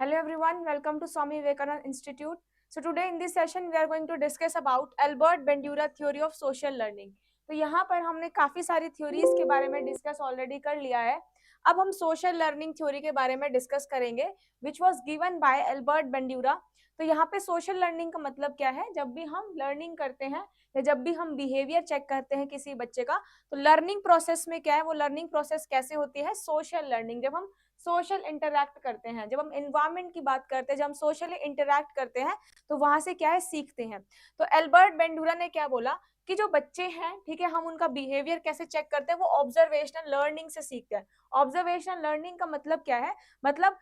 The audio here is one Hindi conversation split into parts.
Hello everyone, welcome to Swami Vivekananda Institute. So today in this session we are going to discuss about Albert Bandura theory of social learning. तो यहाँ पर हमने काफी सारी थ्योरीज के बारे में डिस्कस ऑलरेडी कर लिया है. अब हम सोशल लर्निंग थ्योरी के बारे में डिस्कस करेंगे which was given by Albert Bandura. तो यहाँ पे सोशल लर्निंग का मतलब क्या है? जब भी हम लर्निंग करते हैं या जब भी हम बिहेवियर चेक करते हैं किसी बच्चे का, तो लर्निंग प्रोसेस में क्या है, वो लर्निंग प्रोसेस कैसे होती है? Social learning. जब हम सोशल इंटरैक्ट करते हैं, जब हम एनवायरनमेंट की बात करते हैं, जब हम सोशली इंटरैक्ट करते हैं, तो वहां से क्या है, सीखते हैं. तो एल्बर्ट बेंडूरा ने क्या बोला कि जो बच्चे हैं, ठीक है, हम उनका बिहेवियर कैसे चेक करते हैं, वो ऑब्जर्वेशनल लर्निंग से सीखते हैं. ऑब्जर्वेशनल लर्निंग का मतलब क्या है? मतलब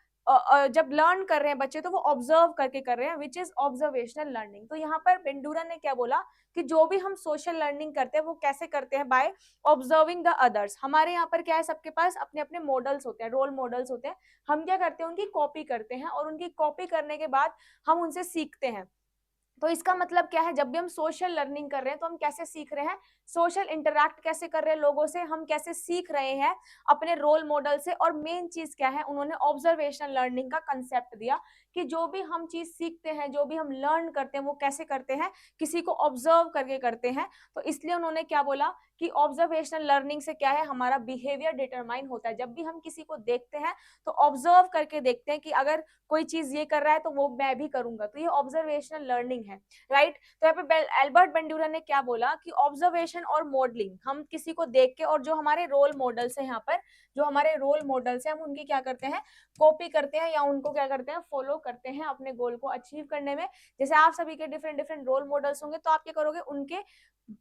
जब लर्न कर रहे हैं बच्चे तो वो ऑब्जर्व करके कर रहे हैं, विच इज ऑब्जर्वेशनल लर्निंग. तो यहाँ पर बेंडूरा ने क्या बोला कि जो भी हम सोशल लर्निंग करते हैं वो कैसे करते हैं? By observing the others. हमारे यहाँ पर क्या है, सबके पास अपने अपने मॉडल्स होते हैं, रोल मॉडल्स होते हैं. हम क्या करते हैं, उनकी कॉपी करते हैं और उनकी कॉपी करने के बाद हम उनसे सीखते हैं. तो इसका मतलब क्या है? जब भी हम सोशल लर्निंग कर रहे हैं तो हम कैसे सीख रहे हैं? सोशल इंटरैक्ट कैसे कर रहे हैं लोगों से, हम कैसे सीख रहे हैं अपने रोल मॉडल से. और मेन चीज क्या है, उन्होंने ऑब्जर्वेशनल लर्निंग का कंसेप्ट दिया कि जो भी हम चीज सीखते हैं, जो भी हम लर्न करते हैं, वो कैसे करते हैं? किसी को ऑब्जर्व करके करते हैं. तो इसलिए उन्होंने क्या बोला कि ऑब्जर्वेशनल लर्निंग से क्या है, हमारा बिहेवियर डिटरमाइन होता है. जब भी हम किसी को देखते हैं तो ऑब्जर्व करके देखते हैं कि अगर कोई चीज ये कर रहा है तो वो मैं भी करूंगा. तो ये ऑब्जर्वेशनल लर्निंग है, राइट. तो यहाँ पे एल्बर्ट बंड्यूरा ने क्या बोला कि ऑब्जर्वेशन और मॉडलिंग, हम किसी को देख के और जो हमारे रोल मॉडल्स है, यहाँ पर जो हमारे रोल मॉडल्स है, हम उनकी क्या करते हैं? कॉपी करते हैं या उनको क्या करते हैं? फॉलो करते हैं अपने गोल को अचीव करने में. जैसे आप सभी के डिफरेंट डिफरेंट रोल मॉडल्स होंगे, तो आप क्या करोगे? उनके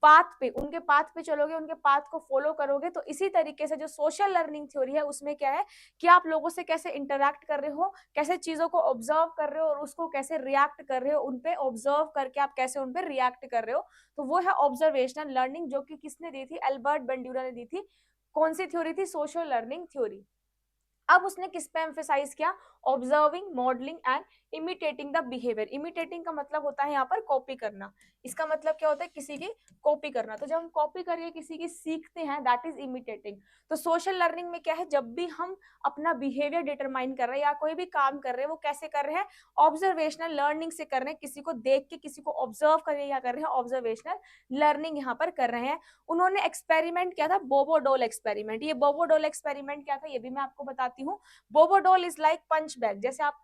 पाथ पे चलोगे, उनके पाथ को फॉलो करोगे. तो इसी तरीके से जो सोशल लर्निंग थ्योरी है, उसमें क्या है कि आप लोगों से कैसे इंटरैक्ट कर रहे हो, कैसे चीजों को ऑब्जर्व कर रहे हो और उसको कैसे रिएक्ट कर रहे हो, उन पे ऑब्जर्व करके आप कैसे उन पे रिएक्ट कर रहे हो. तो वो है ऑब्जर्वेशनल लर्निंग, जो कि किसने दी थी? एल्बर्ट बंड्यूरा ने दी थी. कौन सी थ्योरी थी? Social learning theory. अब उसने किस पे एम्फेसाइज किया? Observing, modelling and imitating the behaviour. Imitating का मतलब होता है यहाँ पर कॉपी करना. इसका मतलब क्या होता है? किसी की कॉपी करना. तो जब हम कॉपी करके किसी की सीखते हैं, दैट इज इमिटेटिंग. तो सोशल लर्निंग में क्या है, जब भी हम अपना बिहेवियर डिटरमाइन कर रहे हैं या कोई भी काम कर रहे हैं, वो कैसे कर रहे हैं? ऑब्जर्वेशनल लर्निंग से कर रहे हैं. किसी को देख के किसी को ऑब्जर्व करके क्या कर रहे हैं? ऑब्जर्वेशनल लर्निंग यहाँ पर कर रहे हैं. उन्होंने एक्सपेरिमेंट किया था, बोबोडोल एक्सपेरिमेंट. ये बोबोडोल एक्सपेरिमेंट क्या था, ये भी मैं आपको बताती हूँ. बोबोडोल इज लाइक पंच बैग. जैसे आप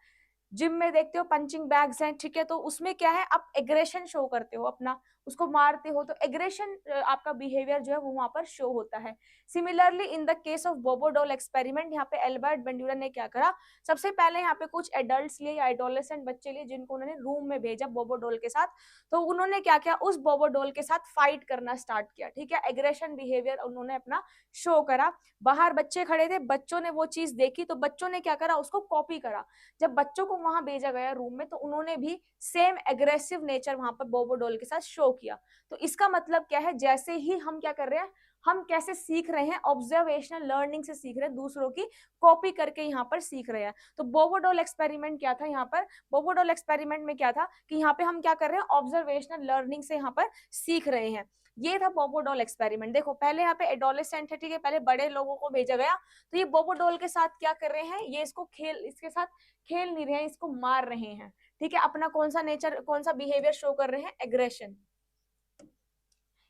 जिम में देखते हो पंचिंग बैग्स हैं, ठीक है, तो उसमें क्या है, आप एग्रेशन शो करते हो, अपना उसको मारते हो, तो एग्रेशन आपका बिहेवियर जो है वो वहां पर शो होता है. Similarly in the case of Bobo doll experiment, यहाँ पे एल्बर्ट बंड्यूरा ने क्या करा, सबसे पहले यहाँ पे कुछ एडल्ट्स लिए या एडोलेसेंट बच्चे लिए, जिनको उन्होंने रूम में भेजा बोबोडोल के साथ. तो उन्होंने क्या किया, उस बोबोडोल के साथ फाइट करना स्टार्ट किया, ठीक है, एग्रेशन बिहेवियर उन्होंने अपना शो करा. बाहर बच्चे खड़े थे, बच्चों ने वो चीज देखी, तो बच्चों ने क्या करा, उसको कॉपी करा. जब बच्चों को वहां भेजा गया रूम में, तो उन्होंने भी सेम एग्रेसिव नेचर वहां पर बोबोडोल के साथ शो किया. तो इसका मतलब क्या है, जैसे ही हम क्या कर रहे हैं, हम कैसे सीख रहे हैं? ऑब्जर्वेशनल लर्निंग से सीख रहे हैं, दूसरों की कॉपी करके यहाँ पर सीख रहे हैं. तो बोबोडोल एक्सपेरिमेंट क्या था? यहाँ पर बोबोडोल एक्सपेरिमेंट में क्या था कि यहाँ पे हम क्या कर रहे हैं? ऑब्जर्वेशनल लर्निंग से यहाँ पर सीख रहे हैं. ये था बोबोडोल एक्सपेरिमेंट. देखो पहले यहाँ पे एडोलेसेंट है, ठीक है, पहले बड़े लोगों को भेजा गया. तो ये बोबोडोल के साथ क्या कर रहे हैं? ये इसके साथ खेल नहीं रहे हैं, इसको मार रहे हैं, ठीक है. अपना कौन सा नेचर, कौन सा बिहेवियर शो कर रहे हैं? एग्रेशन.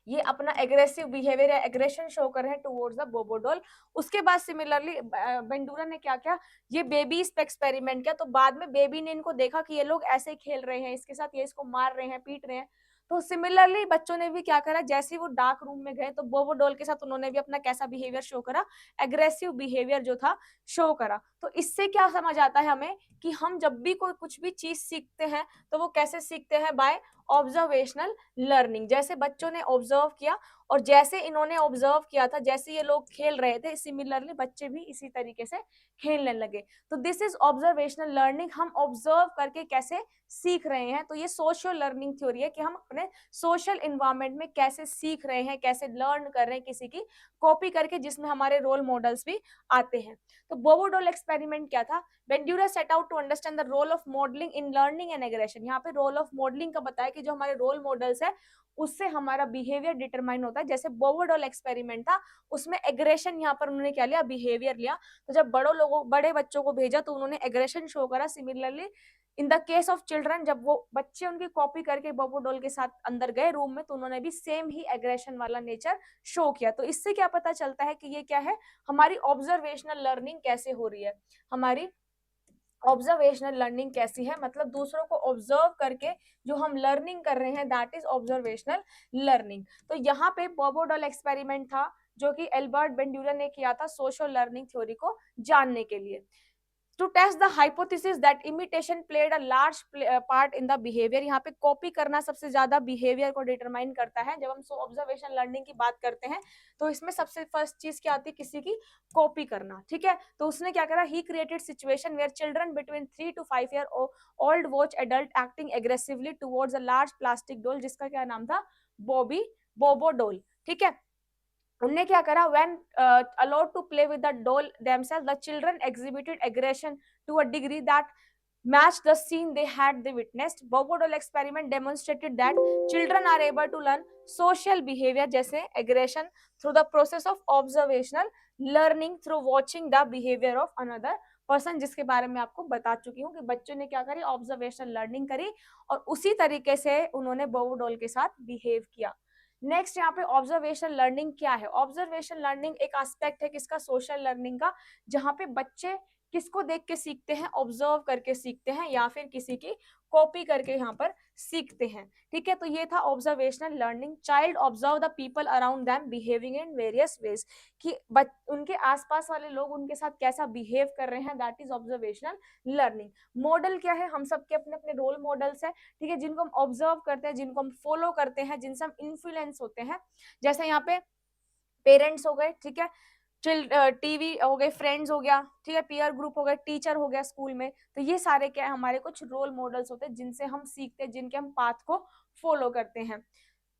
ये अपना एग्रेसिव बिहेवियर या एग्रेशन शो कर रहे हैं टुवर्ड्स द बोबोडोल. उसके बाद सिमिलरली बेंडूरा ने क्या किया, ये बेबीज पे एक्सपेरिमेंट किया. तो बाद में बेबी ने इनको देखा कि ये लोग ऐसे खेल रहे हैं इसके साथ, ये इसको मार रहे हैं, पीट रहे हैं. तो सिमिलरली बच्चों ने भी क्या करा, जैसे ही वो डार्क रूम में गए, तो बोबोडोल के साथ उन्होंने भी अपना कैसा बिहेवियर शो करा? एग्रेसिव बिहेवियर जो था शो करा. तो इससे क्या समझ आता है हमें कि हम जब भी कोई कुछ भी चीज सीखते हैं, तो वो कैसे सीखते हैं? By observational learning. जैसे बच्चों ने ऑब्जर्व किया और जैसे इन्होंने ऑब्जर्व किया था, जैसे ये लोग खेल रहे थे, सिमिलरली बच्चे भी इसी तरीके से खेलने लगे. तो दिस इज ऑब्जर्वेशनल लर्निंग. हम ऑब्जर्व करके कैसे सीख रहे हैं. तो ये सोशल लर्निंग थ्योरी है कि हम अपने सोशल इन्वायरमेंट में कैसे सीख रहे हैं, कैसे लर्न कर रहे हैं किसी की कॉपी करके, जिसमें हमारे रोल मॉडल्स भी आते हैं. तो बोबोडोल एक्सपेरिमेंट क्या था? Bandura set out to understand the role of modelling in learning and aggression. यहाँ पे रोल ऑफ मॉडलिंग का बताया कि जो हमारे रोल मॉडल्स है, उससे हमारा बिहेवियर डिटरमाइन होता है. होता है, जैसे बोबोडॉल एक्सपेरिमेंट था, उसमें एग्रेशन यहाँ पर उन्होंने क्या लिया, बिहेवियर लिया। तो जब बड़े बच्चों को भेजा तो उन्होंने एग्रेशन शो करा। Similarly in the case of children, जब वो बच्चे उनकी कॉपी करके बोबोडॉल के साथ अंदर गए रूम में, तो उन्होंने भी सेम ही एग्रेशन वाला नेचर शो किया। तो इससे क्या पता चलता है कि ये क्या है, हमारी ऑब्जर्वेशनल लर्निंग कैसे हो रही है। हमारी ऑब्जर्वेशनल लर्निंग कैसी है, मतलब दूसरों को ऑब्जर्व करके जो हम लर्निंग कर रहे हैं, दैट इज ऑब्जर्वेशनल लर्निंग। तो यहाँ पे बोबोडॉल एक्सपेरिमेंट था जो कि एल्बर्ट बेंड्यूरा ने किया था सोशल लर्निंग थ्योरी को जानने के लिए। To test the hypothesis that imitation played a large part in the behavior, यहाँ पे कॉपी करना सबसे ज्यादा बिहेवियर को डिटरमाइन करता है। जब हम ऑब्जर्वेशन लर्निंग की बात करते हैं तो इसमें सबसे फर्स्ट चीज क्या आती है, किसी की कॉपी करना, ठीक है। तो उसने क्या करा, he created situation where children between 3 to 5 year old watch adult acting aggressively towards a large plastic doll, जिसका क्या नाम था, बोबो डोल, ठीक है। उनने क्या करा, when allowed to play with the doll themselves, the children exhibited aggression to a degree that matched the scene they witnessed. Bobo doll experiment demonstrated that children are able to learn social behavior जैसे aggression through the process of observational learning through watching the behavior of another person, जिसके बारे में आपको बता चुकी हूँ कि बच्चों ने क्या करी, ऑब्जर्वेशनल लर्निंग करी और उसी तरीके से उन्होंने बोबो डॉल के साथ बिहेव किया। नेक्स्ट यहाँ पे ऑब्जर्वेशन लर्निंग क्या है। ऑब्जर्वेशन लर्निंग एक एस्पेक्ट है किसका, सोशल लर्निंग का, जहाँ पे बच्चे किसको देख के सीखते हैं, ऑब्जर्व करके सीखते हैं या फिर किसी की कॉपी करके यहाँ पर सीखते हैं, ठीक है। तो ये था observational learning. Child observe the people around them behaving in various ways, कि उनके आसपास वाले लोग उनके साथ कैसा बिहेव कर रहे हैं, that is observational learning. Model क्या है, हम सबके अपने अपने रोल मॉडल्स है, ठीक है, जिनको हम ऑब्जर्व करते हैं, जिनको हम फॉलो करते हैं, जिनसे हम इन्फ्लुएंस होते हैं। जैसे यहाँ पे पेरेंट्स हो गए, ठीक है, टीवी हो गए, फ्रेंड्स हो गया, ठीक है, पीयर ग्रुप हो गया, टीचर हो गया स्कूल में। तो ये सारे क्या है, हमारे कुछ रोल मॉडल्स होते हैं जिनसे हम सीखते हैं, जिनके हम पाथ को फॉलो करते हैं।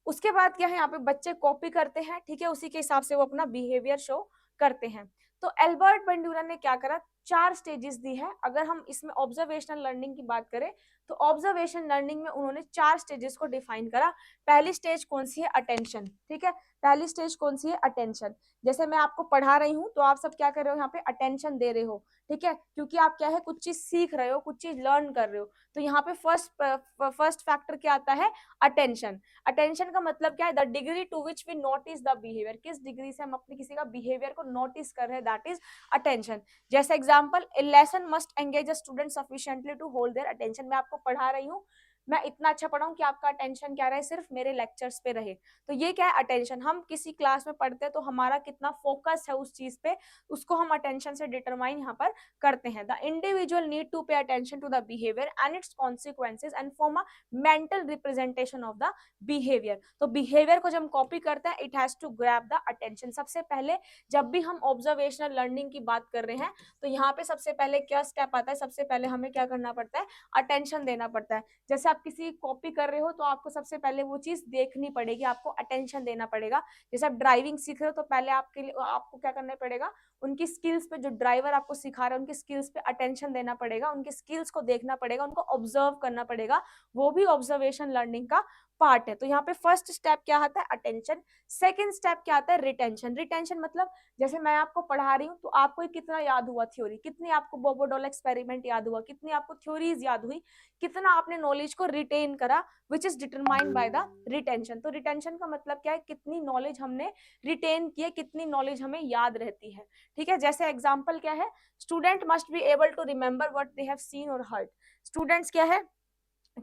उसके बाद क्या है, यहाँ पे बच्चे कॉपी करते हैं, ठीक है, उसी के हिसाब से वो अपना बिहेवियर शो करते हैं। तो एल्बर्ट बेंड्यूरा ने क्या करा, 4 स्टेजेस दी है। अगर हम इसमें ऑब्जर्वेशनल लर्निंग की बात करें तो ऑब्जर्वेशन लर्निंग में उन्होंने 4 स्टेजेस को डिफाइन करा। पहली स्टेज कौन सी है, अटेंशन, ठीक है, पहली स्टेज कौन सी है, अटेंशन। जैसे मैं आपको पढ़ा रही हूँ तो आप सब क्या कर रहे हो, यहाँ पे अटेंशन दे रहे हो, ठीक है, क्योंकि आप क्या है, कुछ चीज सीख रहे हो, कुछ चीज लर्न कर रहे हो। तो यहाँ पे फर्स्ट फैक्टर क्या आता है, अटेंशन। अटेंशन का मतलब क्या है, the degree to which we notice the behaviour, किस डिग्री से हम अपने किसी का बिहेवियर को नोटिस कर रहे हैं, दैट इज अटेंशन। जैसे example, a lesson must engage a student sufficiently to hold their attention. मैं आपको पढ़ा रही हूँ, मैं इतना अच्छा पढ़ाऊं कि आपका अटेंशन क्या रहे, सिर्फ मेरे लेक्चर्स पे रहे। तो ये क्या है, अटेंशन। हम किसी क्लास में पढ़ते हैं तो हमारा कितना फोकस है उस चीज पे, उसको हम अटेंशन से डिटरमाइन यहाँ पर करते हैं। The individual need to pay attention to the behaviour and its consequences and form a mental representation of the behaviour. तो बिहेवियर को जब हम कॉपी करते हैं, it has to grab the attention. सबसे पहले जब भी हम ऑब्जर्वेशनल लर्निंग की बात कर रहे हैं तो यहाँ पे सबसे पहले क्या स्टेप आता है, सबसे पहले हमें क्या करना पड़ता है, अटेंशन देना पड़ता है। जैसे आप किसी कॉपी कर रहे हो तो आपको सबसे पहले वो चीज देखनी पड़ेगी, आपको अटेंशन देना पड़ेगा। जैसे आप ड्राइविंग सीख रहे हो तो पहले आपके लिए आपको क्या करना पड़ेगा, उनकी स्किल्स पे, जो ड्राइवर आपको सिखा रहे हैं उनकी स्किल्स पे अटेंशन देना पड़ेगा, उनकी स्किल्स को देखना पड़ेगा, उनको ऑब्जर्व करना पड़ेगा। वो भी ऑब्जर्वेशन लर्निंग का पार्ट है। तो यहाँ पे फर्स्ट स्टेप क्या आता है, अटेंशन। सेकंड स्टेप क्या आता है, रिटेंशन। रिटेंशन मतलब जैसे मैं आपको पढ़ा रही हूँ तो आपको कितना याद हुआ थ्योरी, कितनी आपको बोबो डॉल एक्सपेरिमेंट याद हुआ, कितनी आपको थ्योरीज याद हुई, कितना आपने नॉलेज को रिटेन करा, which is determined by the retention. तो रिटेंशन का मतलब क्या है, कितनी नॉलेज हमने रिटेन की है, कितनी नॉलेज हमें याद रहती है, ठीक है। जैसे एग्जाम्पल क्या है, student must be able to remember what they have seen और हर्ड। स्टूडेंट्स क्या है,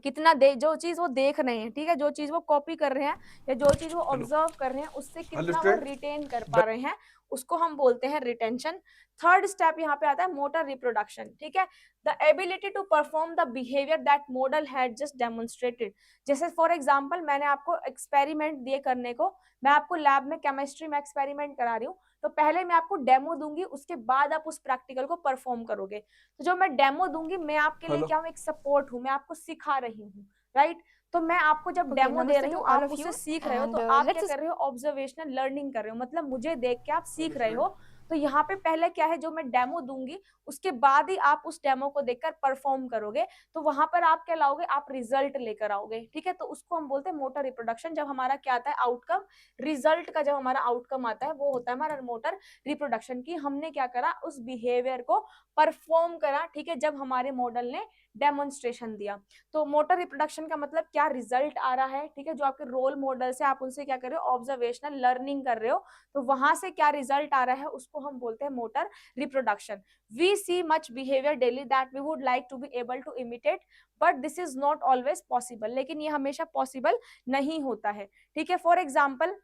कितना जो चीज वो देख रहे हैं, ठीक है, जो चीज वो कॉपी कर रहे हैं या जो चीज वो ऑब्जर्व कर रहे हैं, उससे कितना वो रिटेन कर पा रहे हैं, उसको हम बोलते हैं रिटेंशन। थर्ड स्टेप यहाँ पे आता है मोटर रिप्रोडक्शन, ठीक है, the ability to perform the behaviour that model had just demonstrated. जैसे फॉर एग्जांपल, मैंने आपको एक्सपेरिमेंट दिए करने को, मैं आपको लैब में केमिस्ट्री में एक्सपेरिमेंट करा रही हूँ, तो पहले मैं आपको डेमो दूंगी, उसके बाद आप उस प्रैक्टिकल को परफॉर्म करोगे। तो जो मैं डेमो दूंगी, मैं आपके लिए क्या हूँ, एक सपोर्ट हूँ, मैं आपको सिखा रही हूँ, राइट। तो मैं आपको जब डेमो दे रही हूँ, आप उससे सीख रहे हो, तो आप क्या कर रहे हो, ऑब्जर्वेशनल लर्निंग कर रहे हो, मतलब मुझे देख के आप सीख रहे हो। तो यहाँ पे पहले क्या है, जो मैं डेमो दूंगी उसके बाद ही आप उस डेमो को देखकर परफॉर्म करोगे, तो वहां पर आप क्या लाओगे, आप रिजल्ट लेकर आओगे, ठीक है। तो उसको हम बोलते हैं मोटर रिप्रोडक्शन। जब हमारा क्या आता है आउटकम, रिजल्ट का जब हमारा आउटकम आता है वो होता है हमारा मोटर रिप्रोडक्शन की हमने क्या करा, उस बिहेवियर को परफॉर्म करा, ठीक है, जब हमारे मॉडल ने डेमोन्स्ट्रेशन दिया। तो मोटर रिप्रोडक्शन का मतलब क्या, रिजल्ट आ रहा है, ठीक है, जो आपके रोल मॉडल से आप उनसे क्या कर रहे हो, ऑब्जर्वेशनल लर्निंग कर रहे हो, तो वहां से क्या रिजल्ट आ रहा है उसको हम बोलते हैं motor reproduction. We see much behaviour daily that we would like to be able to imitate, but this is not always possible, लेकिन ये हमेशा पॉसिबल नहीं होता है, ठीक है। फॉर एग्जाम्पल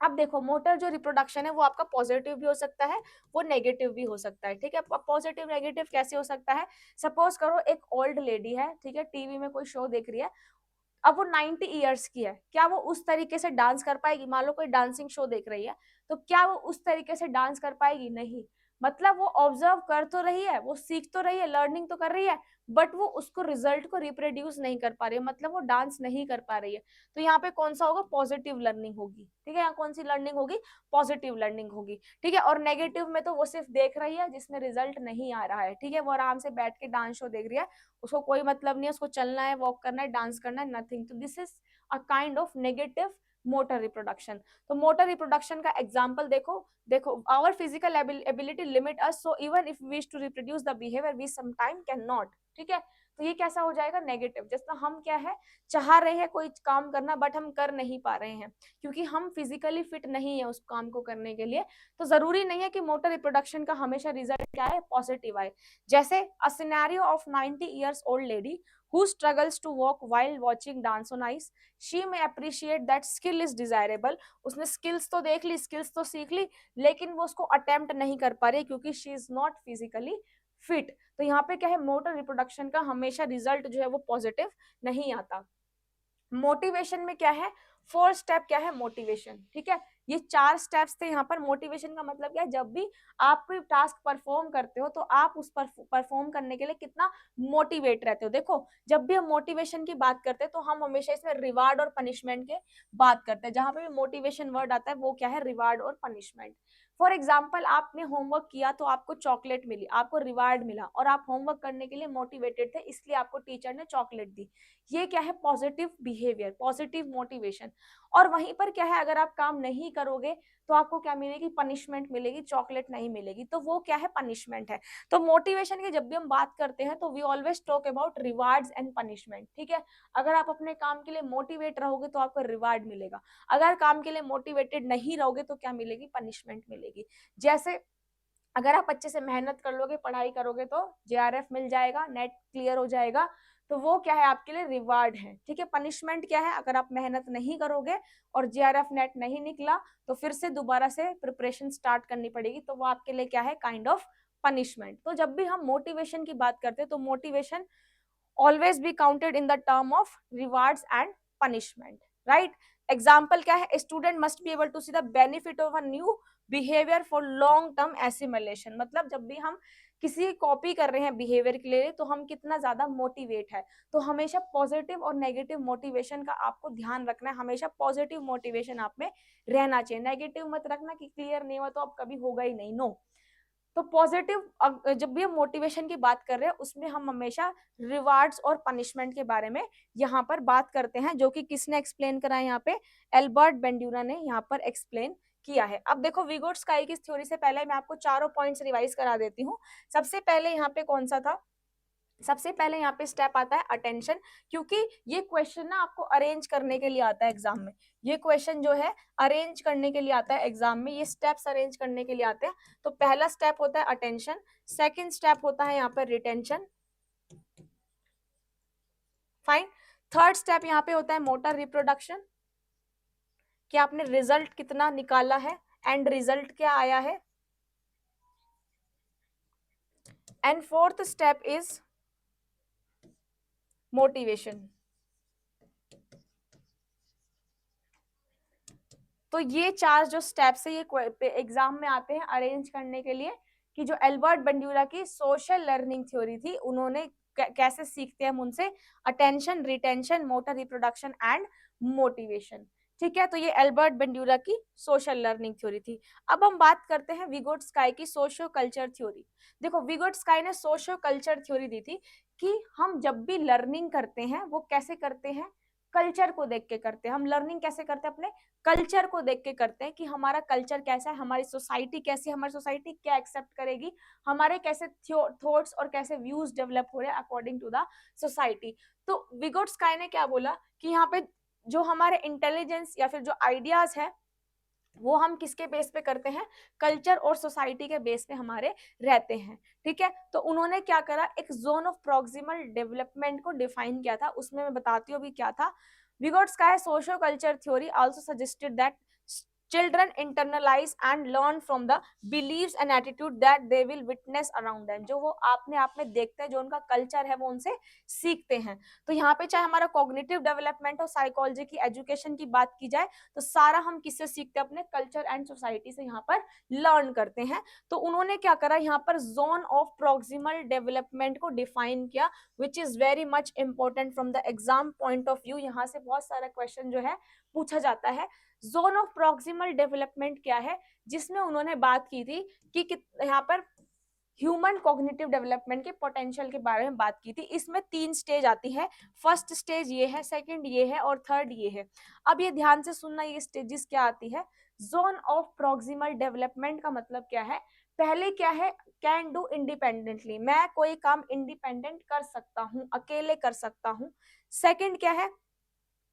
अब देखो, मोटर जो रिप्रोडक्शन है वो आपका पॉजिटिव भी हो सकता है, वो नेगेटिव भी हो सकता है, ठीक है। पॉजिटिव नेगेटिव कैसे हो सकता है, सपोज करो एक ओल्ड लेडी है, ठीक है, टीवी में कोई शो देख रही है, अब वो 90 ईयर्स की है, क्या वो उस तरीके से डांस कर पाएगी, मान लो कोई डांसिंग शो देख रही है, तो क्या वो उस तरीके से डांस कर पाएगी, नहीं। मतलब वो ऑब्जर्व कर तो रही है, वो सीख तो रही है, लर्निंग तो कर रही है, बट वो उसको रिजल्ट को रिप्रोड्यूस नहीं कर पा रही है, मतलब वो डांस नहीं कर पा रही है। तो यहाँ पे कौन सा होगा, पॉजिटिव लर्निंग होगी, ठीक है। यहाँ कौन सी लर्निंग होगी, पॉजिटिव लर्निंग होगी, ठीक है। और नेगेटिव में तो वो सिर्फ देख रही है जिसमें रिजल्ट नहीं आ रहा है, ठीक है, वो आराम से बैठ के डांस शो देख रही है, उसको कोई मतलब नहीं है, उसको चलना है, वॉक करना है, डांस करना है, नथिंग। तो this is a kind of negative motor reproduction. तो मोटर रिप्रोडक्शन का एग्जांपल देखो, our physical ability limit us, so even if we wish to reproduce the behaviour we sometime can not, ठीक है। तो ये कैसा हो जाएगा, नेगेटिव। जैसा हम क्या है, चाह रहे हैं कोई काम करना बट हम कर नहीं पा रहे हैं क्योंकि हम फिजिकली फिट नहीं है उस काम को करने के लिए। तो जरूरी नहीं है कि मोटर रिप्रोडक्शन का हमेशा रिजल्ट क्या है, पॉजिटिव आए। जैसे a scenario of 90 years old lady who struggles to walk while watching dance on ice, she may appreciate that skill is desirable। उसने स्किल्स तो देख ली, स्किल्स तो सीख ली, लेकिन वो उसको अटेम्प्ट नहीं कर पा रही क्योंकि she is not physically fit. तो यहाँ पे क्या है, मोटर रिप्रोडक्शन का हमेशा रिजल्ट जो है वो पॉजिटिव नहीं आता। मोटिवेशन में क्या है, 4 स्टेप क्या है, मोटिवेशन, ठीक है। ये 4 स्टेप्स थे यहाँ पर। मोटिवेशन का मतलब क्या है, जब भी आप कोई टास्क परफॉर्म करते हो तो आप उस पर परफॉर्म करने के लिए कितना मोटिवेट रहते हो। देखो, जब भी हम मोटिवेशन की बात करते हैं तो हम हमेशा इसमें रिवार्ड और पनिशमेंट के बात करते हैं। जहां पे भी मोटिवेशन वर्ड आता है वो क्या है, रिवार्ड और पनिशमेंट। फॉर एग्जाम्पल, आपने होमवर्क किया तो आपको चॉकलेट मिली, आपको रिवार्ड मिला, और आप होमवर्क करने के लिए मोटिवेटेड थे इसलिए आपको टीचर ने चॉकलेट दी। ये क्या है, पॉजिटिव बिहेवियर, पॉजिटिव मोटिवेशन। और वहीं पर क्या है, अगर आप काम नहीं करोगे तो आपको क्या मिलेगी, पनिशमेंट मिलेगी, चॉकलेट नहीं मिलेगी, तो वो क्या है, पनिशमेंट है। तो मोटिवेशन की जब भी हम बात करते हैं तो we always talk about rewards and punishment, ठीक है। अगर आप अपने काम के लिए मोटिवेट रहोगे तो आपको रिवार्ड मिलेगा, अगर काम के लिए मोटिवेटेड नहीं रहोगे तो क्या मिलेगी, पनिशमेंट मिलेगी। जैसे अगर आप अच्छे से मेहनत कर लोगे, पढ़ाई करोगे तो जेआरएफ मिल जाएगा, नेट क्लियर हो जाएगा, तो वो क्या है, आपके लिए रिवार्ड है, ठीक है। पनिशमेंट क्या है, अगर आप मेहनत नहीं करोगे और जेआरएफ नेट नहीं निकला तो फिर से दोबारा से प्रिपरेशन स्टार्ट करनी पड़ेगी, तो वो आपके लिए क्या है, काइंड ऑफ पनिशमेंट। तो जब भी हम मोटिवेशन की बात करते हैं तो motivation always be counted in the term of rewards and punishment, right? Example क्या है, student must be able to see the benefit of a new behavior for long term assimilation। मतलब जब भी हम किसी कॉपी कर रहे हैं बिहेवियर के लिए तो हम कितना ज्यादा मोटिवेट है। तो हमेशा पॉजिटिव और नेगेटिव मोटिवेशन का आपको ध्यान रखना है, हमेशा पॉजिटिव मोटिवेशन आप में रहना चाहिए, नेगेटिव मत रखना कि क्लियर नहीं हुआ तो अब कभी होगा ही नहीं, नो। तो पॉजिटिव जब भी हम मोटिवेशन की बात कर रहे हैं उसमें हम हमेशा रिवार्ड्स और पनिशमेंट के बारे में यहाँ पर बात करते हैं, जो कि किसने एक्सप्लेन करा है यहाँ पे, एल्बर्ट बेंड्यूरा ने यहाँ पर एक्सप्लेन किया है। अब देखो, विगोट्स्काई की थ्योरी से पहले मैं आपको चारों पॉइंट्स रिवाइज करा देती हूँ। सबसे पहले यहाँ पे कौन सा था, सबसे पहले यहाँ पे स्टेप आता है अटेंशन, क्योंकि ये क्वेश्चन ना आपको अरेंज करने के लिए आता है एग्जाम में। ये क्वेश्चन जो है अरेंज करने के लिए आता है एग्जाम में, ये स्टेप्स अरेंज करने के लिए आते हैं। तो पहला स्टेप होता है अटेंशन, सेकंड स्टेप होता है यहाँ पर रिटेंशन, फाइन। थर्ड स्टेप यहाँ पे होता है मोटर रिप्रोडक्शन, कि आपने रिजल्ट कितना निकाला है, एंड रिजल्ट क्या आया है। And fourth step is motivation. तो ये 4 जो स्टेप्स है ये एग्जाम में आते हैं अरेंज करने के लिए, कि जो एल्बर्ट बंड्यूरा की सोशल लर्निंग थ्योरी थी उन्होंने कैसे सीखते हैं हम उनसे, attention, retention, motor reproduction and motivation. ठीक है, तो ये एल्बर्ट बेंड्यूरा की सोशल लर्निंग थ्योरी थी। अब हम बात करते हैं विगोट्स्काई की सोशियो कल्चर थ्योरी। देखो, विगोट्स्काई ने सोशियो कल्चर थ्योरी दी थी कि हम जब भी लर्निंग करते हैं वो कैसे करते हैं, कल्चर को देख के करते हैं। हम लर्निंग कैसे करते हैं, अपने कल्चर को देख के करते हैं कि हमारा कल्चर कैसा है, हमारी सोसाइटी कैसी है, हमारी सोसाइटी क्या एक्सेप्ट करेगी, हमारे कैसे थॉट्स और कैसे व्यूज डेवलप हो रहे हैं अकॉर्डिंग टू द सोसाइटी। तो विगोट्स्काई ने क्या बोला कि यहाँ पे जो हमारे इंटेलिजेंस या फिर जो आइडियाज है वो हम किसके बेस पे करते हैं, कल्चर और सोसाइटी के बेस पे हमारे रहते हैं। ठीक है, तो उन्होंने क्या करा, एक जोन ऑफ प्रॉक्सिमल डेवलपमेंट को डिफाइन किया था। उसमें मैं बताती हूँ अभी क्या था। Vygotsky socio cultural theory also suggested that children internalize and learn from the beliefs and attitude that they will witness around them। जो वो अपने आप में देखते हैं, जो उनका कल्चर है वो उनसे सीखते हैं। तो यहाँ पे चाहे हमारा कॉग्निटिव डेवलपमेंट और साइकोलॉजी की एजुकेशन की बात की जाए तो सारा हम किससे सीखते हैं, अपने कल्चर एंड सोसाइटी से यहाँ पर लर्न करते हैं। तो उन्होंने क्या करा, यहाँ पर जोन ऑफ प्रॉक्सिमल डेवलपमेंट को डिफाइन किया, which is very much important from the exam point of view. यहाँ से बहुत सारा क्वेश्चन जो है पूछा जाता है। जोन ऑफ प्रॉक्सिमल डेवलपमेंट क्या है, जिसमें उन्होंने बात की थी कि यहाँ पर ह्यूमन कॉग्निटिव डेवलपमेंट के पोटेंशियल के बारे में बात की थी। इसमें 3 स्टेज आती है। फर्स्ट स्टेज ये है, सेकंड ये है और थर्ड ये है। अब ये ध्यान से सुनना, ये स्टेजेस क्या आती है। जोन ऑफ प्रॉक्सिमल डेवलपमेंट का मतलब क्या है, पहले क्या है, कैन डू इंडिपेंडेंटली, मैं कोई काम इंडिपेंडेंट कर सकता हूँ, अकेले कर सकता हूँ। सेकंड क्या है,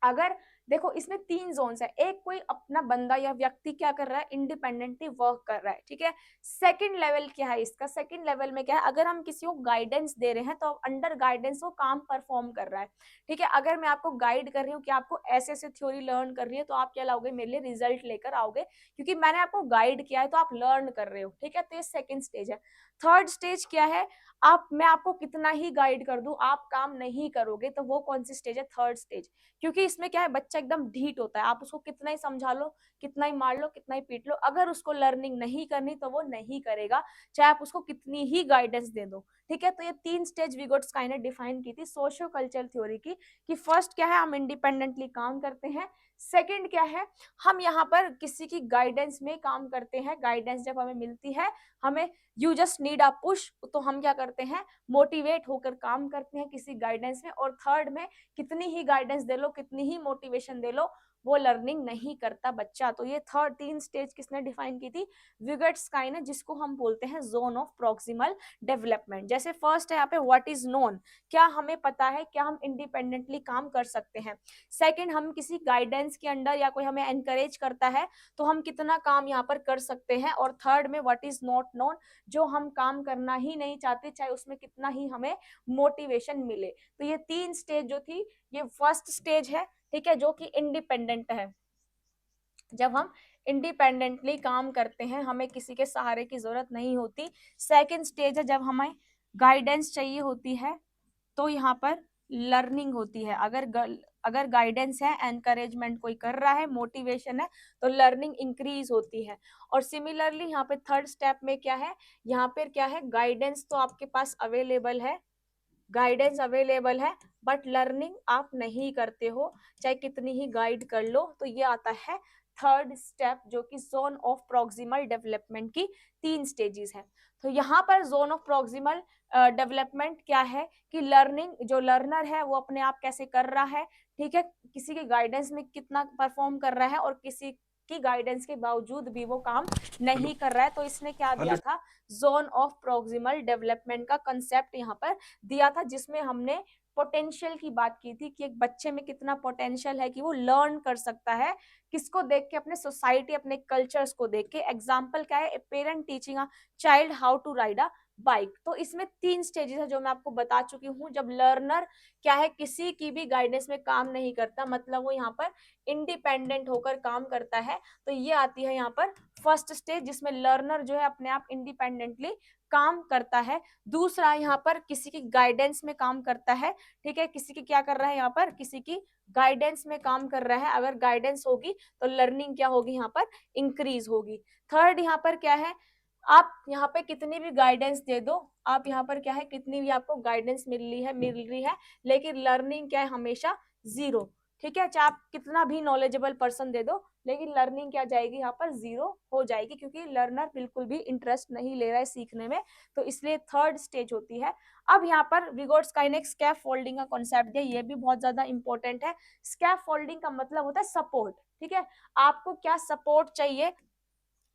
अगर देखो इसमें 3 जोन्स है, एक कोई अपना बंदा या व्यक्ति क्या कर रहा है, इंडिपेंडेंटली वर्क कर रहा है। ठीक है, सेकंड लेवल क्या है इसका, सेकंड लेवल में क्या है, अगर हम किसी को गाइडेंस दे रहे हैं तो अंडर गाइडेंस वो काम परफॉर्म कर रहा है। ठीक है, अगर मैं आपको गाइड कर रही हूँ कि आपको ऐसे ऐसे थ्योरी लर्न कर रही है तो आप क्या लाओगे, मेरे लिए रिजल्ट लेकर आओगे, क्योंकि मैंने आपको गाइड किया है तो आप लर्न कर रहे हो। ठीक है, तो ये सेकंड स्टेज है। थर्ड स्टेज क्या है, मैं आपको कितना ही गाइड कर दूं आप काम नहीं करोगे, तो वो कौन सी स्टेज है, थर्ड स्टेज। क्योंकि इसमें क्या है, बच्चा एकदम ढीठ होता है, आप उसको कितना ही समझा लो, कितना ही मार लो, कितना ही पीट लो, अगर उसको लर्निंग नहीं करनी तो वो नहीं करेगा, चाहे आप उसको कितनी ही गाइडेंस दे दो। ठीक है, तो ये 3 स्टेज विगोट्स्काई ने डिफाइन की थी सोशियो कल्चर थ्योरी की, कि फर्स्ट क्या है, हम इंडिपेंडेंटली काम करते हैं। सेकंड क्या है, हम यहाँ पर किसी की गाइडेंस में काम करते हैं, गाइडेंस जब हमें मिलती है, हमें you just need a push, तो हम क्या करते हैं, मोटिवेट होकर काम करते हैं किसी गाइडेंस में। और थर्ड में, कितनी ही गाइडेंस दे लो, कितनी ही मोटिवेशन दे लो, वो लर्निंग नहीं करता बच्चा। तो ये 3 स्टेज किसने डिफाइन की थी, विगोट्स्काई ने, जिसको हम बोलते हैं जोन ऑफ प्रॉक्सिमल डेवलपमेंट। जैसे फर्स्ट है यहाँ पे व्हाट इज नोन, क्या हमें पता है, क्या हम इंडिपेंडेंटली काम कर सकते हैं। सेकंड, हम किसी गाइडेंस के अंडर या कोई हमें एनकरेज करता है तो हम कितना काम यहाँ पर कर सकते हैं। और थर्ड में व्हाट इज नॉट नोन, जो हम काम करना ही नहीं चाहते, चाहे उसमें कितना ही हमें मोटिवेशन मिले। तो ये 3 स्टेज जो थी, ये फर्स्ट स्टेज है। ठीक है, जो कि इंडिपेंडेंट है, जब हम इंडिपेंडेंटली काम करते हैं, हमें किसी के सहारे की जरूरत नहीं होती। सेकंड स्टेज है, जब हमें गाइडेंस चाहिए होती है, तो यहाँ पर लर्निंग होती है। अगर गाइडेंस है, एनकरेजमेंट कोई कर रहा है, मोटिवेशन है, तो लर्निंग इंक्रीज होती है। और सिमिलरली यहाँ पे थर्ड स्टेप में क्या है, यहाँ पर क्या है, गाइडेंस तो आपके पास अवेलेबल है, गाइडेंस अवेलेबल है, बट लर्निंग आप नहीं करते हो, चाहे कितनी ही गाइड कर लो। तो ये आता है थर्ड स्टेप, जो कि जोन ऑफ प्रॉक्सिमल डेवलपमेंट की 3 स्टेजेस है। तो यहाँ पर जोन ऑफ प्रॉक्सिमल डेवलपमेंट क्या है, कि लर्निंग, जो लर्नर है वो अपने आप कैसे कर रहा है, ठीक है, किसी के गाइडेंस में कितना परफॉर्म कर रहा है, और किसी की गाइडेंस के बावजूद भी वो काम नहीं कर रहा है। तो इसने क्या दिया था, जोन ऑफ प्रॉक्सिमल डेवलपमेंट का कंसेप्ट यहाँ पर दिया था, जिसमें हमने पोटेंशियल की बात की थी कि एक बच्चे में कितना पोटेंशियल है कि वो लर्न कर सकता है, किसको देख के, अपने सोसाइटी, अपने कल्चर्स को देख के। एग्जाम्पल क्या है, a parent teaching a child how to ride a bike. तो इसमें 3 स्टेजेस है जो मैं आपको बता चुकी हूँ। जब लर्नर क्या है, किसी की भी गाइडेंस में काम नहीं करता, मतलब वो यहाँ पर इंडिपेंडेंट होकर काम करता है, तो ये आती है यहाँ पर फर्स्ट स्टेज, जिसमें लर्नर जो है अपने आप इंडिपेंडेंटली काम करता है। दूसरा, यहाँ पर किसी की गाइडेंस में काम करता है। ठीक है, किसी की क्या कर रहा है, यहाँ पर किसी की गाइडेंस में काम कर रहा है। अगर गाइडेंस होगी तो लर्निंग क्या होगी, यहाँ पर इंक्रीज होगी। थर्ड, यहाँ पर क्या है, आप यहाँ पे कितनी भी गाइडेंस दे दो, आप यहाँ पर क्या है, कितनी भी आपको गाइडेंस मिल रही है, लेकिन लर्निंग क्या है, हमेशा जीरो। ठीक है, चाहे आप कितना भी नॉलेजेबल पर्सन दे दो, लेकिन लर्निंग क्या जाएगी यहाँ पर जीरो हो जाएगी, क्योंकि लर्नर बिल्कुल भी इंटरेस्ट नहीं ले रहा है सीखने में। तो इसलिए थर्ड स्टेज होती है। अब यहाँ पर विगोट्स्काइनेक स्कैफोल्डिंग का कॉन्सेप्ट है, ये भी बहुत ज्यादा इंपॉर्टेंट है। स्कैफोल्डिंग का मतलब होता है सपोर्ट। ठीक है, आपको क्या सपोर्ट चाहिए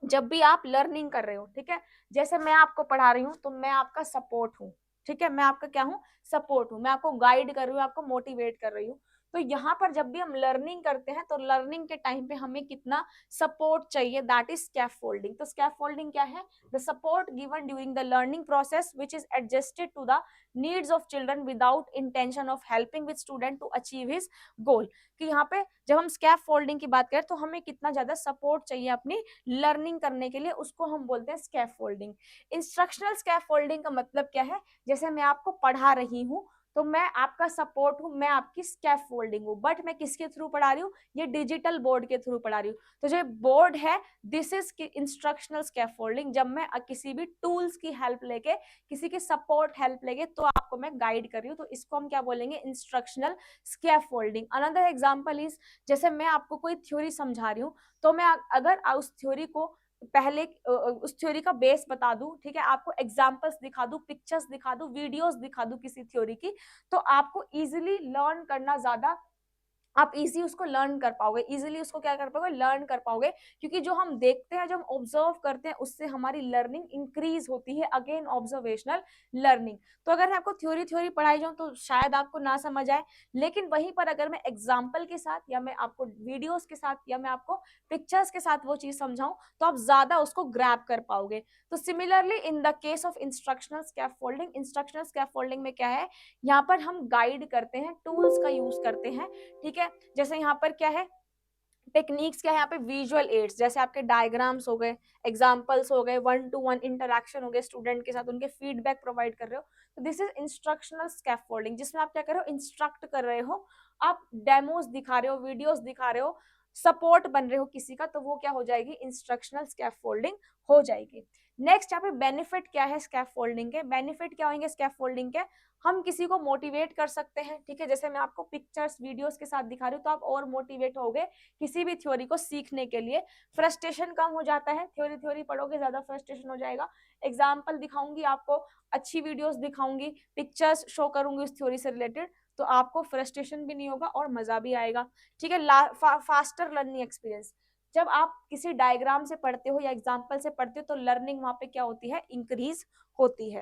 जब भी आप लर्निंग कर रहे हो। ठीक है, जैसे मैं आपको पढ़ा रही हूँ तो मैं आपका सपोर्ट हूँ। ठीक है, मैं आपका क्या हूँ, सपोर्ट हूँ, मैं आपको गाइड कर रही हूँ, आपको मोटिवेट कर रही हूँ। तो यहाँ पर जब भी हम लर्निंग करते हैं तो लर्निंग के टाइम पे हमें कितना सपोर्ट चाहिए, दैट इज स्कैफोल्डिंग। तो स्कैफोल्डिंग क्या है, the support given during the learning process which is adjusted to the needs of children without intention of helping with student to achieve his goal. कि यहाँ पे जब हम स्कैफोल्डिंग की बात करें तो हमें कितना ज्यादा सपोर्ट चाहिए अपनी लर्निंग करने के लिए, उसको हम बोलते हैं स्कैफोल्डिंग। इंस्ट्रक्शनल स्कैफोल्डिंग का मतलब क्या है, जैसे मैं आपको पढ़ा रही हूँ तो मैं आपका सपोर्ट हूँ, मैं आपकी स्कैफोल्डिंग हूँ, बट मैं किसके थ्रू पढ़ा रही हूँ, ये डिजिटल बोर्ड के थ्रू पढ़ा रही हूँ। तो जो बोर्ड है दिस इज इंस्ट्रक्शनल स्कैफोल्डिंग। जब मैं किसी भी टूल्स की हेल्प लेके, किसी की सपोर्ट हेल्प लेके तो आपको मैं गाइड कर रही हूँ, तो इसको हम क्या बोलेंगे, instructional scaffolding. Another example is, जैसे मैं आपको कोई थ्योरी समझा रही हूँ तो मैं अगर उस थ्योरी को पहले उस थ्योरी का बेस बता दूं, ठीक है, आपको एग्जांपल्स दिखा दूं, पिक्चर्स दिखा दूं, वीडियोस दिखा दूं किसी थ्योरी की, तो आपको इजीली लर्न करना ज्यादा, आप इजी उसको लर्न कर पाओगे, इजीली उसको क्या कर पाओगे, लर्न कर पाओगे। क्योंकि जो हम देखते हैं, जो हम ऑब्जर्व करते हैं, उससे हमारी लर्निंग इंक्रीज होती है। Again observational learning. तो अगर मैं आपको थ्योरी थ्योरी पढ़ाई जाऊं तो शायद आपको ना समझ आए, लेकिन वहीं पर अगर मैं एग्जाम्पल के साथ, या मैं आपको वीडियोस के साथ, या मैं आपको पिक्चर्स के साथ वो चीज समझाऊं, तो आप ज्यादा उसको ग्रैब कर पाओगे। तो similarly in the case of instructional scaffolding, instructional scaffolding में क्या है, यहाँ पर हम गाइड करते हैं, टूल्स का यूज करते हैं। ठीक है, जैसे यहाँ पर क्या है, टेक्निक्स क्या है, यहाँ पे विजुअल एड्स, जैसे आपके डायग्राम्स हो गए, एग्जांपल्स हो गए, 1-to-1 इंटरेक्शन हो गए स्टूडेंट के साथ, उनके फीडबैक प्रोवाइड कर रहे हो। तो दिस इज इंस्ट्रक्शनल स्कैफोल्डिंग, जिसमें आप क्या कर रहे हो, इंस्ट्रक्ट कर रहे हो, आप डेमोस दिखा रहे हो, वीडियोस दिखा रहे हो, सपोर्ट बन रहे हो किसी का, तो वो क्या हो जाएगी, इंस्ट्रक्शनल स्कैफोल्डिंग हो जाएगी। नेक्स्ट यहाँ पे बेनिफिट क्या है स्कैफोल्डिंग के, बेनिफिट क्या होंगे स्कैफोल्डिंग के, हम किसी को मोटिवेट कर सकते हैं। ठीक है, जैसे मैं आपको पिक्चर्स वीडियोस के साथ दिखा रही हूँ तो आप और मोटिवेट होगे किसी भी थ्योरी को सीखने के लिए। फ्रस्ट्रेशन कम हो जाता है, थ्योरी थ्योरी पढ़ोगे ज्यादा फ्रस्ट्रेशन हो जाएगा। एग्जाम्पल दिखाऊंगी आपको, अच्छी वीडियोस दिखाऊंगी, पिक्चर्स शो करूंगी उस थ्योरी से रिलेटेड, तो आपको फ्रस्ट्रेशन भी नहीं होगा और मजा भी आएगा। ठीक है, फास्टर लर्निंग एक्सपीरियंस, जब आप किसी डायग्राम से पढ़ते हो या एग्जाम्पल से पढ़ते हो तो लर्निंग वहां पे क्या होती है, इंक्रीज होती है।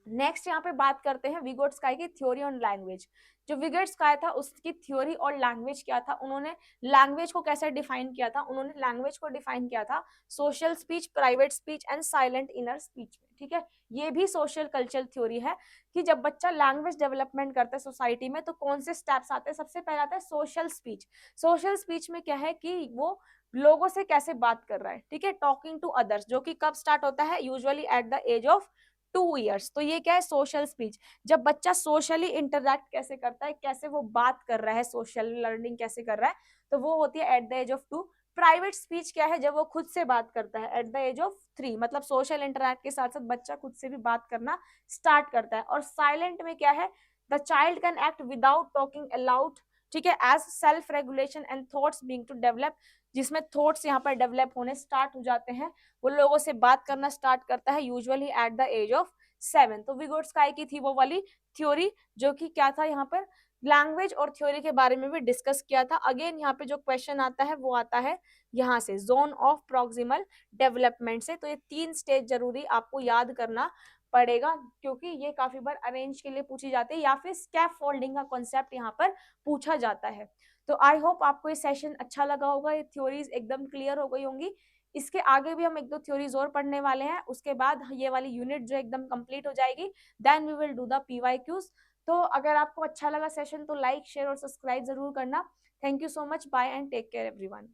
नेक्स्ट यहाँ पे बात करते हैं विगोट्स्काई की थ्योरी ऑन लैंग्वेज। जो विगोट्स्काई था उसकी थ्योरी और लैंग्वेज क्या था, उन्होंने लैंग्वेज को कैसे डिफाइन किया था, उन्होंने लैंग्वेज को डिफाइन किया था social speech, private speech and silent inner speech में। ठीक है, ये भी सोशल कल्चरल थ्योरी है कि जब बच्चा लैंग्वेज डेवलपमेंट करता है सोसाइटी में तो कौन से स्टेप्स आते हैं, सबसे पहले आता है सोशल स्पीच। सोशल स्पीच में क्या है कि वो लोगों से कैसे बात कर रहा है। ठीक है, टॉकिंग टू अदर्स, जो कि कब स्टार्ट होता है, usually at the age of 2 years. तो ये क्या है, सोशल स्पीच, जब बच्चा सोशली इंटरेक्ट कैसे करता है, कैसे वो बात कर रहा है, सोशल लर्निंग कैसे कर रहा है, तो वो होती है at the age of 2। Private speech क्या है, जब वो खुद से बात करता है एट द एज ऑफ 3, मतलब सोशल इंटरेक्ट के साथ साथ बच्चा खुद से भी बात करना स्टार्ट करता है। और साइलेंट में क्या है, the child can act without talking aloud. ठीक है, as self regulation and thoughts being to develop, जिसमें थॉट्स यहाँ पर डेवलप होने स्टार्ट हो जाते हैं, वो लोगों से बात करना स्टार्ट करता है usually at the age of 7। तो विगोट्स्काई की थी वो वाली थ्योरी जो कि क्या था, यहाँ पर लैंग्वेज और थ्योरी के बारे में भी डिस्कस किया था। अगेन यहाँ पे जो क्वेश्चन आता है वो आता है यहाँ से, जोन ऑफ प्रॉक्सिमल डेवलपमेंट से। तो ये 3 स्टेज जरूरी आपको याद करना पड़ेगा, क्योंकि ये काफी बार अरेंज के लिए पूछी जाती है, या फिर स्कैफोल्डिंग का कॉन्सेप्ट यहाँ पर पूछा जाता है। तो आई होप आपको ये सेशन अच्छा लगा होगा, ये थ्योरीज एकदम क्लियर हो गई होंगी। इसके आगे भी हम 1-2 थ्योरीज और पढ़ने वाले हैं, उसके बाद ये वाली यूनिट जो एकदम कंप्लीट हो जाएगी, then we will do the PYQs। तो अगर आपको अच्छा लगा सेशन तो लाइक, शेयर और सब्सक्राइब जरूर करना। Thank you so much, bye and take care everyone.